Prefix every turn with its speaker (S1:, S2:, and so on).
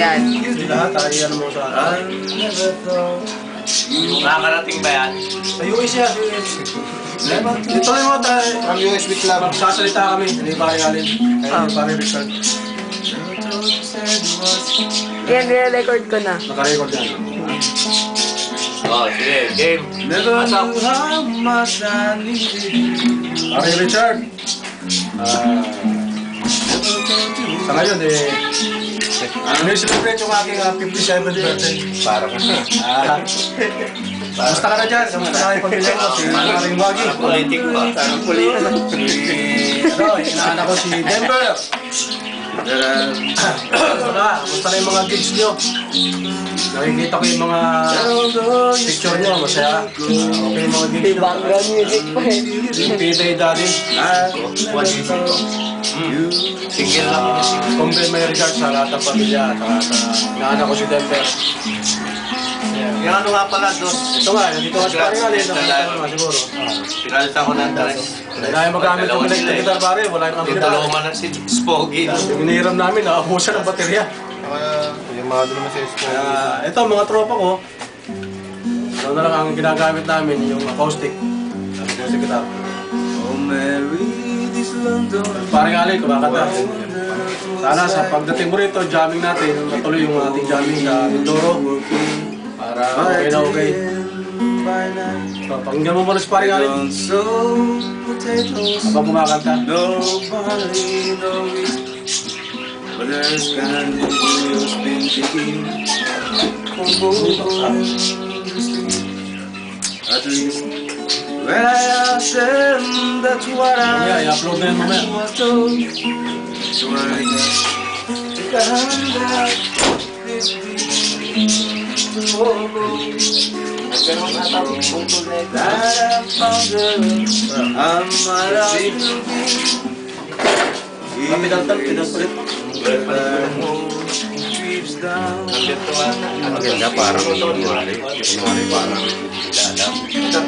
S1: Ayan.
S2: Hindi lahat, tayo mo sa akin.
S3: Nakakarating ba yan?
S2: Sa US yan, sa US. Dito rin mo tayo.
S4: From USB Club.
S2: Magsasalita kami, hindi pare Alin. Kaya hindi pare Richard.
S1: Yan, re-record ko na.
S2: Naka-record yan.
S3: Oh, sige, game. Asap.
S2: Pare Richard. Sa ngayon ano yung celebrate yung aking 57th birthday?
S4: Parang
S2: Kamusta ka na dyan? Kamusta na kayo pamilya ko? Si Maring Wagi.
S3: Politik pa.
S4: parang politik.
S2: Inaanak ko si Denver. Kamusta na yung mga gigs nyo? Nakikita ko yung mga picture nyo, masaya. Okay yung mga gigs nyo.
S1: Background music pa eh.
S2: Yung P-Day Daddy.
S3: What is it? Single lang yun.
S2: Convey my regards sa lahat ng pamilya. Sa inaanak ko si Denver.
S3: Yung ano nga pala, dos.
S2: Ito nga, nandito ka si Paring Alin. Nakita ko naman siguro.
S3: Pinalitan ko ng dress.
S2: Hindi na yung magamit yung electric guitar pare. Wala yung
S3: Yung
S2: ampli.
S3: dalawa na si Spoggy.
S2: Yung inihiram namin, nakabusan ng baterya.
S4: Yung mga doon naman sa school.
S2: Ito, mga tropa ko. Ano na lang ang ginagamit namin, yung acoustic. Acoustic guitar. Paring Alin, kumakanta. Sana sa pagdating mo rito, jamming natin, matuloy yung ating jamming sa Mindoro. Para okay na okay. So, pakinggan mo muna si Paring Alin. Habang kumakanta.
S5: At least when I asked them, that's what I
S2: I-upload na yun mamaya.
S5: was told. So I got this that I found her. I'm my life to be.
S2: Pinaltan ulit.
S5: Trips down.
S4: Maganda, parang January. January parang.
S3: Ito,